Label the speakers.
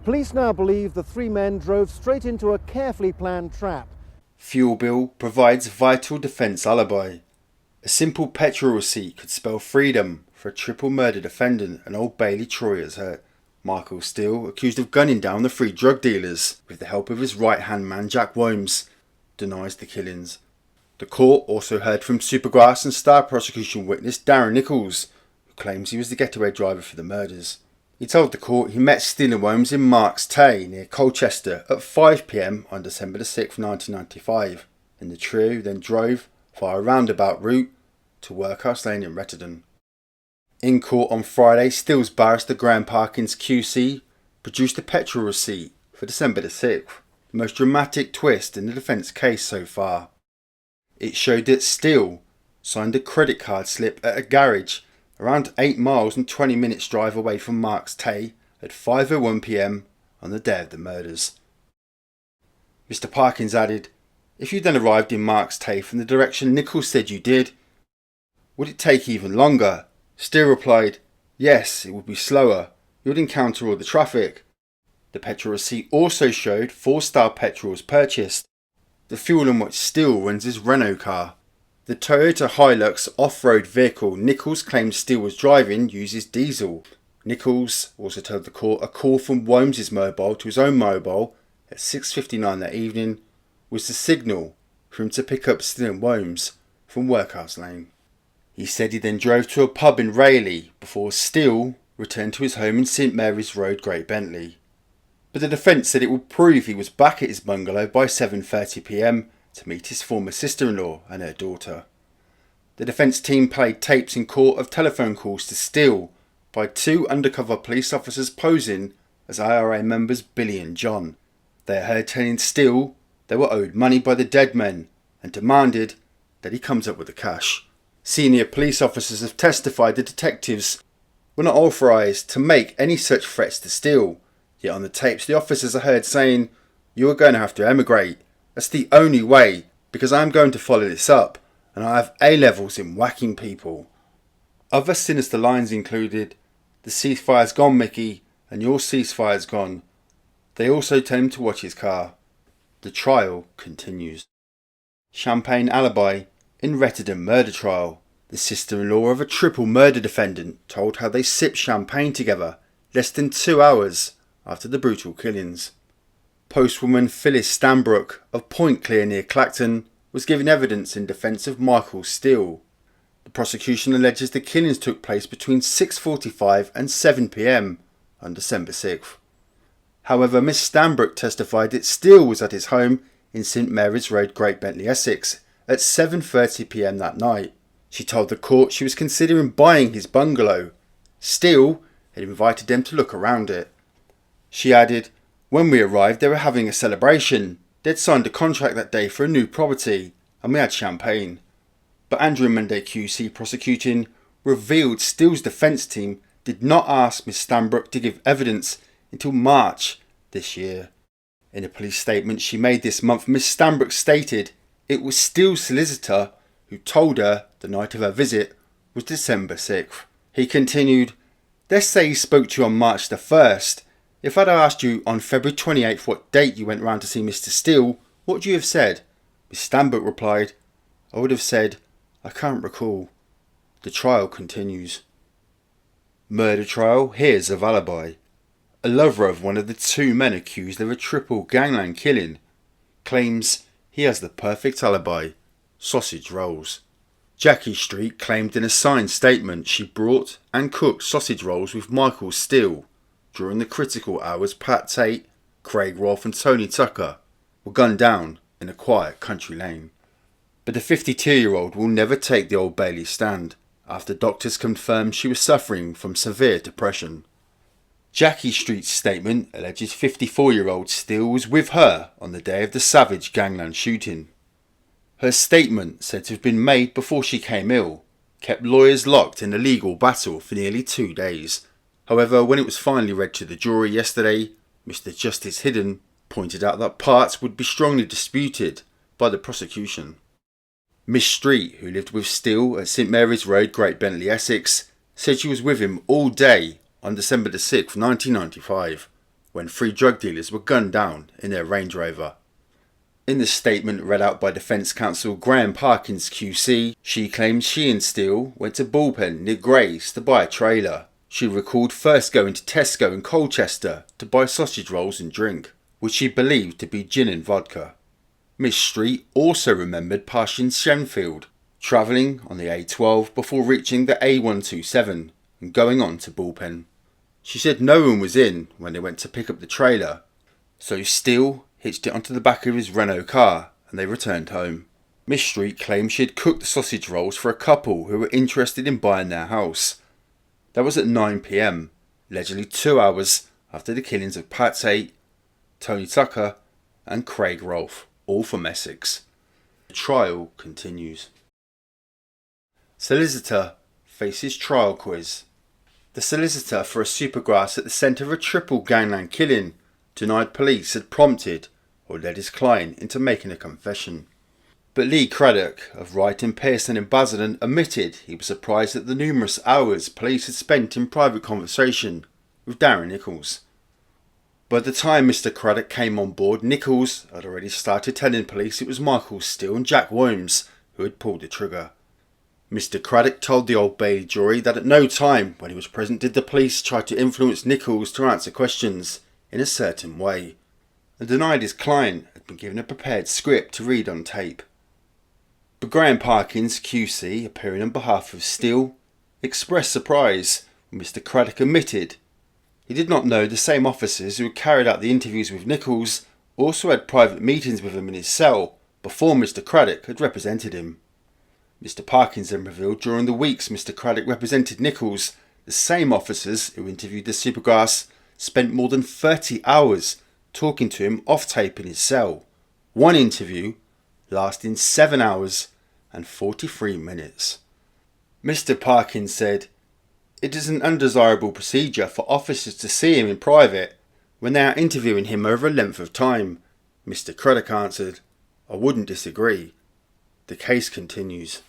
Speaker 1: Police now believe the three men drove straight into a carefully planned trap.
Speaker 2: Fuel bill provides vital defence alibi. A simple petrol receipt could spell freedom for a triple murder defendant and Old Bailey Troy has hurt. Michael Steele, accused of gunning down the three drug dealers with the help of his right-hand man Jack Williams, denies the killings. The court also heard from Supergrass and star prosecution witness Darren Nichols, who claims he was the getaway driver for the murders. He told the court he met Steele and Williams in Marks Tay near Colchester at 5 p.m. on December 6, 1995, and the trio then drove via a roundabout route to Workhouse Lane in Rettendon. In court on Friday, Steele's barrister Graham Parkins QC produced a petrol receipt for December 6th, the most dramatic twist in the defence case so far. It showed that Steele signed a credit card slip at a garage around 8 miles and 20 minutes drive away from Marks Tay at 5:01 p.m. on the day of the murders. Mr. Parkins added, "If you then arrived in Marks Tay from the direction Nichols said you did, would it take even longer?" Steele replied, "Yes, it would be slower. You would encounter all the traffic." The petrol receipt also showed 4-star petrol was purchased. The fuel in which Steele runs his Renault car. The Toyota Hilux off-road vehicle Nichols claims Steele was driving uses diesel. Nichols also told the court a call from Williams' mobile to his own mobile at 6:59 that evening was the signal for him to pick up Steele and Williams from Workhouse Lane. He said he then drove to a pub in Rayleigh before Steele returned to his home in St Mary's Road, Great Bentley. But the defence said it would prove he was back at his bungalow by 7:30 p.m. to meet his former sister-in-law and her daughter. The defence team played tapes in court of telephone calls to Steele by 2 undercover police officers posing as IRA members Billy and John. They are heard telling Steele they were owed money by the dead men and demanded that he comes up with the cash. Senior police officers have testified the detectives were not authorised to make any such threats to Steele, yet on the tapes the officers are heard saying, "You are going to have to emigrate. That's the only way, because I am going to follow this up, and I have A-levels in whacking people." Other sinister lines included, "The ceasefire's gone, Mickey, and your ceasefire's gone." They also tell him to watch his car. The trial continues. Champagne Alibi in Rettendon murder trial. The sister-in-law of a triple murder defendant told how they sipped champagne together less than 2 hours after the brutal killings. Postwoman Phyllis Stanbrook of Point Clear near Clacton was giving evidence in defence of Michael Steele. The prosecution alleges the killings took place between 6:45 and 7 p.m. on December 6th. However, Miss Stanbrook testified that Steele was at his home in St Mary's Road, Great Bentley, Essex at 7:30 p.m. that night. She told the court she was considering buying his bungalow. Steele had invited them to look around it. She added, "When we arrived they were having a celebration. They'd signed a contract that day for a new property and we had champagne." But Andrew Monday QC prosecuting revealed Steele's defence team did not ask Miss Stanbrook to give evidence until March this year. In a police statement she made this month, Miss Stanbrook stated it was Steele's solicitor who told her the night of her visit was December 6th. He continued, "Let's say he spoke to you on March the 1st. If I'd asked you on February 28th what date you went round to see Mr. Steele, what would you have said?" Miss Stanbrook replied, "I would have said, I can't recall." The trial continues. Murder trial hears of Alibi. A lover of one of the 2 men accused of a triple gangland killing claims he has the perfect alibi: sausage rolls. Jackie Street claimed in a signed statement she brought and cooked sausage rolls with Michael Steele during the critical hours Pat Tate, Craig Rolfe and Tony Tucker were gunned down in a quiet country lane. But the 52-year-old will never take the Old Bailey stand after doctors confirmed she was suffering from severe depression. Jackie Street's statement alleges 54-year-old Steele was with her on the day of the savage gangland shooting. Her statement, said to have been made before she came ill, kept lawyers locked in a legal battle for nearly 2 days. However, when it was finally read to the jury yesterday, Mr. Justice Hidden pointed out that parts would be strongly disputed by the prosecution. Miss Street, who lived with Steele at St Mary's Road, Great Bentley, Essex, said she was with him all day on December the 6th, 1995, when 3 drug dealers were gunned down in their Range Rover. In the statement read out by Defence Counsel Graham Parkins QC, she claimed she and Steele went to Bullpen near Grays to buy a trailer. She recalled first going to Tesco in Colchester to buy sausage rolls and drink, which she believed to be gin and vodka. Miss Street also remembered passing Shenfield, travelling on the A12 before reaching the A127 and going on to Bullpen. She said no one was in when they went to pick up the trailer, so Steele hitched it onto the back of his Renault car and they returned home. Miss Street claimed she had cooked the sausage rolls for a couple who were interested in buying their house. That was at 9 p.m, allegedly 2 hours after the killings of Pat Tate, Tony Tucker and Craig Rolfe, all from Essex. The trial continues. Solicitor faces trial quiz. The solicitor for a Supergrass at the centre of a triple gangland killing denied police had prompted or led his client into making a confession. But Lee Craddock of Wright and Pearson in Basildon admitted he was surprised at the numerous hours police had spent in private conversation with Darren Nichols. By the time Mr Craddock came on board, Nichols had already started telling police it was Michael Steele and Jack Williams who had pulled the trigger. Mr Craddock told the Old Bailey jury that at no time when he was present did the police try to influence Nichols to answer questions in a certain way, and denied his client had been given a prepared script to read on tape. But Graham Parkins QC, appearing on behalf of Steele, expressed surprise when Mr Craddock admitted he did not know the same officers who had carried out the interviews with Nichols also had private meetings with him in his cell before Mr Craddock had represented him. Mr Parkins then revealed during the weeks Mr Craddock represented Nichols, the same officers who interviewed the Supergrass spent more than 30 hours talking to him off tape in his cell. One interview lasting 7 hours and 43 minutes. Mr Parkins said, "It is an undesirable procedure for officers to see him in private when they are interviewing him over a length of time." Mr Craddock answered, "I wouldn't disagree." The case continues.